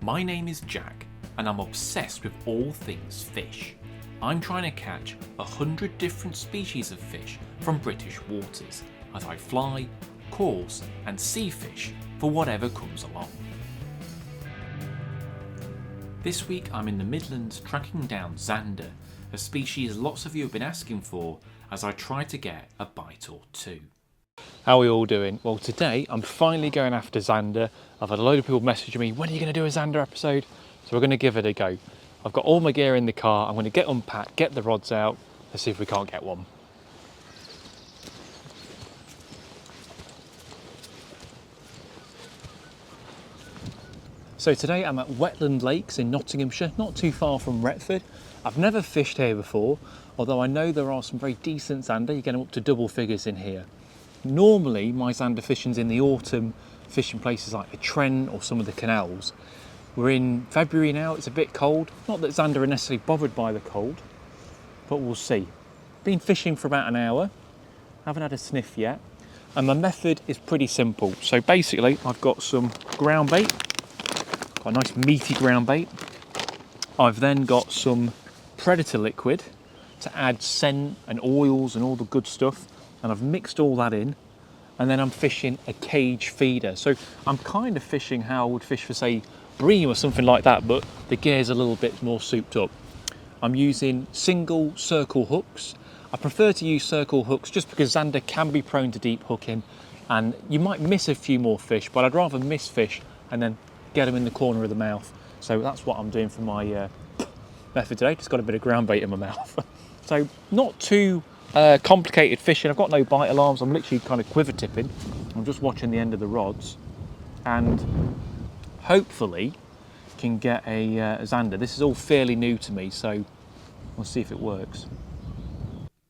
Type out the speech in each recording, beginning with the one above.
My name is Jack and I'm obsessed with all things fish. I'm trying to catch 100 different species of fish from British waters as I fly, course and sea fish for whatever comes along. This week I'm in the Midlands tracking down Zander, a species lots of you have been asking for as I try to get a bite or two. How are we all doing? Well, today I'm finally going after Zander. I've had a load of people messaging me, when are you going to do a Zander episode? So we're going to give it a go. I've got all my gear in the car. I'm going to get unpacked, get the rods out. Let's see if we can't get one. So today I'm at Wetland Lakes in Nottinghamshire, not too far from Retford. I've never fished here before, although I know there are some very decent Zander. You get them up to double figures in here. Normally my Zander fishing's in the autumn, fishing places like the Trent or some of the canals. We're in February now, it's a bit cold. Not that Zander are necessarily bothered by the cold, but we'll see. Been fishing for about an hour, haven't had a sniff yet. And my method is pretty simple. So basically I've got some ground bait, got a nice meaty ground bait. I've then got some predator liquid to add scent and oils and all the good stuff. And I've mixed all that in, and then I'm fishing a cage feeder. So I'm kind of fishing how I would fish for, say, bream or something like that, but the gear's a little bit more souped up. I'm using single circle hooks. I prefer to use circle hooks just because Zander can be prone to deep hooking, and you might miss a few more fish, but I'd rather miss fish and then get them in the corner of the mouth. So that's what I'm doing for my method today. Just got a bit of ground bait in my mouth. So not too complicated fishing. I've got no bite alarms. I'm literally kind of quiver tipping. I'm just watching the end of the rods and hopefully can get a Zander. This is all fairly new to me, so we'll see if it works.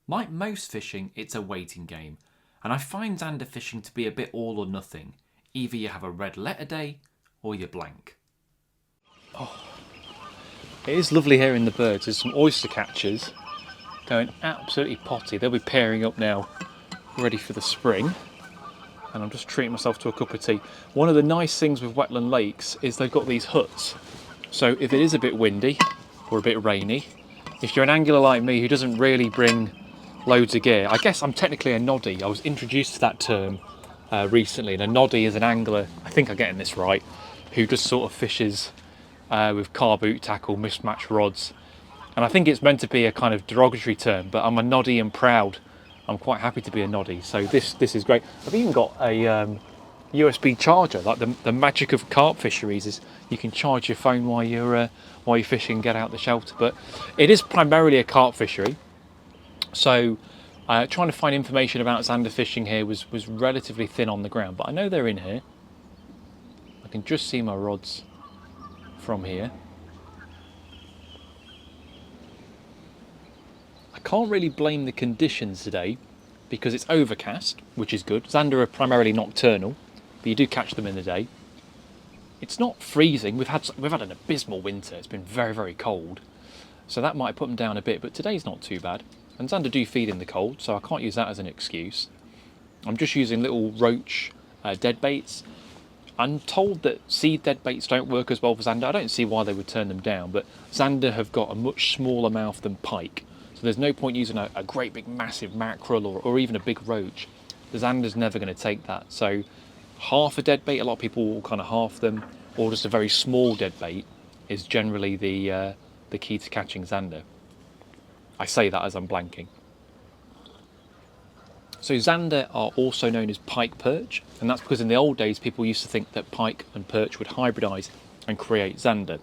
Like most fishing, it's a waiting game, and I find Zander fishing to be a bit all or nothing. Either you have a red letter day or you're blank. Oh, it is lovely hearing the birds. There's some oyster catchers going absolutely potty. They'll be pairing up now, ready for the spring. And I'm just treating myself to a cup of tea. One of the nice things with Wetland Lakes is they've got these huts. So if it is a bit windy or a bit rainy, if you're an angler like me who doesn't really bring loads of gear, I guess I'm technically a noddy. I was introduced to that term recently, and a noddy is an angler, I think I'm getting this right, who just sort of fishes with car boot tackle, mismatched rods. And I think it's meant to be a kind of derogatory term, but I'm a noddy and proud. I'm quite happy to be a noddy, so this is great. I've even got a USB charger. Like the magic of carp fisheries is you can charge your phone while you're fishing and get out the shelter. But it is primarily a carp fishery, so trying to find information about Zander fishing here was relatively thin on the ground. But I know they're in here. I can just see my rods from here. I can't really blame the conditions today because it's overcast, which is good. Zander are primarily nocturnal, but you do catch them in the day. It's not freezing. We've had an abysmal winter. It's been very, very cold, so that might put them down a bit. But today's not too bad. And Zander do feed in the cold, so I can't use that as an excuse. I'm just using little roach dead baits. I'm told that seed dead baits don't work as well for Zander. I don't see why they would turn them down, but Zander have got a much smaller mouth than pike. So there's no point using a great big massive mackerel or even a big roach. The Zander's never going to take that. So half a dead bait, a lot of people will kind of half them, or just a very small dead bait is generally the key to catching Zander. I say that as I'm blanking. So Zander are also known as pike perch, and that's because in the old days people used to think that pike and perch would hybridise and create Zander.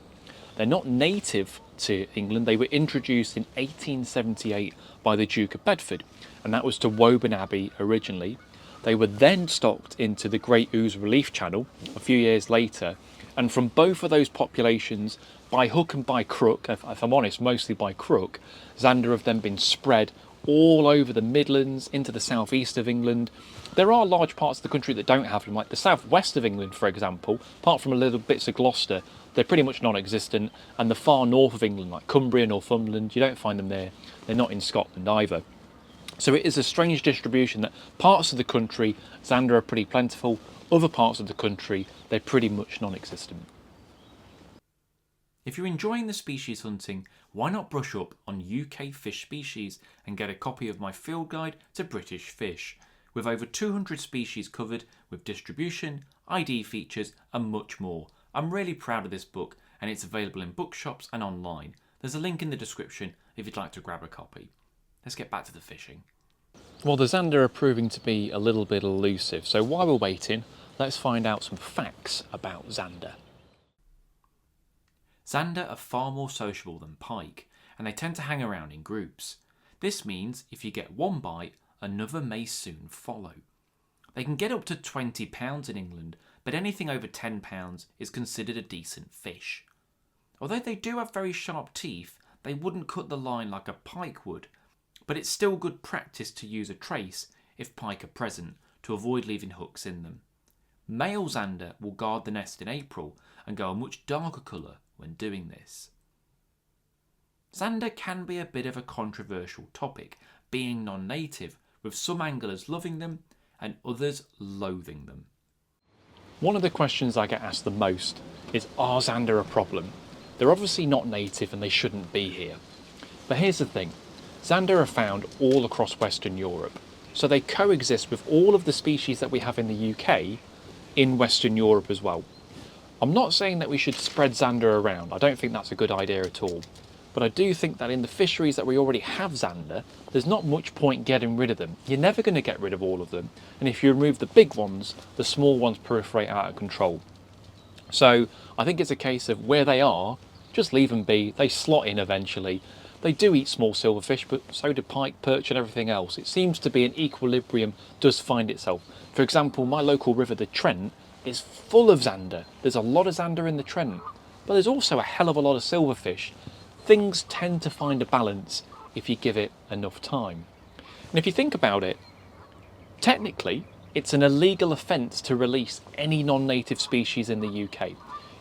They're not native to England. They were introduced in 1878 by the Duke of Bedford, and that was to Woburn Abbey originally. They were then stocked into the Great Ouse Relief Channel a few years later, and from both of those populations, by hook and by crook, if I'm honest, mostly by crook, Zander have then been spread all over the Midlands, into the southeast of England. There are large parts of the country that don't have them, like the southwest of England, for example, apart from a little bits of Gloucester, they're pretty much non-existent, and the far north of England, like Cumbria, Northumberland, you don't find them there. They're not in Scotland either. So it is a strange distribution that parts of the country, Zander are pretty plentiful, other parts of the country, they're pretty much non-existent. If you're enjoying the species hunting, why not brush up on UK fish species and get a copy of my field guide to British fish, with over 200 species covered with distribution, ID features and much more. I'm really proud of this book and it's available in bookshops and online. There's a link in the description if you'd like to grab a copy. Let's get back to the fishing. Well, the Zander are proving to be a little bit elusive, so while we're waiting, let's find out some facts about Zander. Zander are far more sociable than pike, and they tend to hang around in groups. This means if you get one bite, another may soon follow. They can get up to 20 pounds in England, but anything over 10 pounds is considered a decent fish. Although they do have very sharp teeth, they wouldn't cut the line like a pike would, but it's still good practice to use a trace if pike are present to avoid leaving hooks in them. Male Zander will guard the nest in April and go a much darker colour when doing this. Zander can be a bit of a controversial topic, being non-native, with some anglers loving them and others loathing them. One of the questions I get asked the most is, are Zander a problem? They're obviously not native and they shouldn't be here. But here's the thing, Zander are found all across Western Europe, so they coexist with all of the species that we have in the UK in Western Europe as well. I'm not saying that we should spread Zander around, I don't think that's a good idea at all. But I do think that in the fisheries that we already have Zander, there's not much point getting rid of them. You're never going to get rid of all of them, and if you remove the big ones, the small ones proliferate out of control. So I think it's a case of where they are, just leave them be, they slot in eventually. They do eat small silverfish, but so do pike, perch and everything else. It seems to be an equilibrium does find itself. For example, my local river, the Trent, is full of Zander. There's a lot of Zander in the Trent, but there's also a hell of a lot of silverfish. Things tend to find a balance if you give it enough time. And if you think about it, technically, it's an illegal offence to release any non-native species in the UK.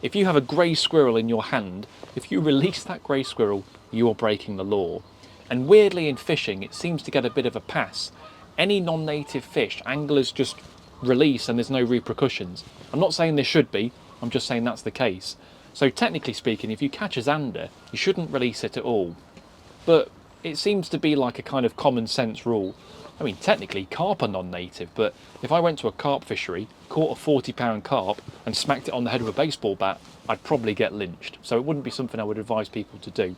If you have a grey squirrel in your hand, if you release that grey squirrel, you're breaking the law. And weirdly in fishing, it seems to get a bit of a pass. Any non-native fish, anglers just release and there's no repercussions. I'm not saying there should be, I'm just saying that's the case. So technically speaking, if you catch a Zander, you shouldn't release it at all. But it seems to be like a kind of common sense rule. I mean, technically carp are non-native, but if I went to a carp fishery, caught a 40-pound carp and smacked it on the head with a baseball bat, I'd probably get lynched. So it wouldn't be something I would advise people to do.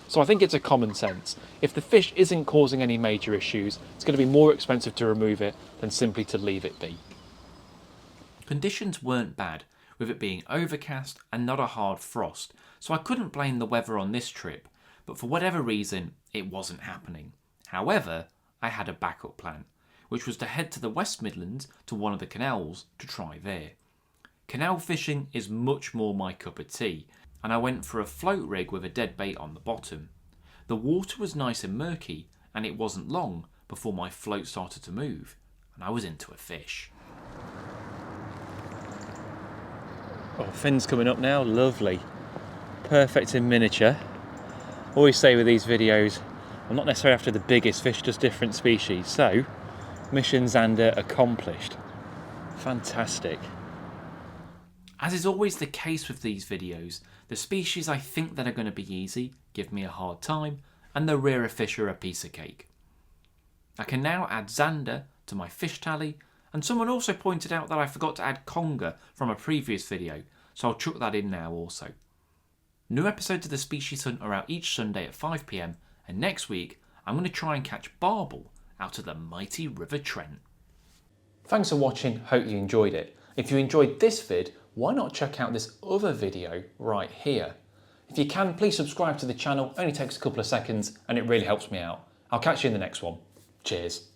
So I think it's a common sense. If the fish isn't causing any major issues, it's going to be more expensive to remove it than simply to leave it be. Conditions weren't bad, with it being overcast and not a hard frost, so I couldn't blame the weather on this trip, but for whatever reason, it wasn't happening. However, I had a backup plan, which was to head to the West Midlands to one of the canals to try there. Canal fishing is much more my cup of tea, and I went for a float rig with a dead bait on the bottom. The water was nice and murky, and it wasn't long before my float started to move, and I was into a fish. Oh, fin's coming up now, lovely. Perfect in miniature. Always say with these videos, I'm not necessarily after the biggest fish, just different species. So, mission Zander accomplished. Fantastic. As is always the case with these videos, the species I think that are going to be easy give me a hard time, and the rarer fish are a piece of cake. I can now add Zander to my fish tally, and someone also pointed out that I forgot to add conger from a previous video, so I'll chuck that in now also. New episodes of the Species Hunt are out each Sunday at 5 PM, and next week I'm going to try and catch barbel out of the mighty River Trent. Thanks for watching, hope you enjoyed it. If you enjoyed this vid, why not check out this other video right here? If you can, please subscribe to the channel, only takes a couple of seconds and it really helps me out. I'll catch you in the next one. Cheers.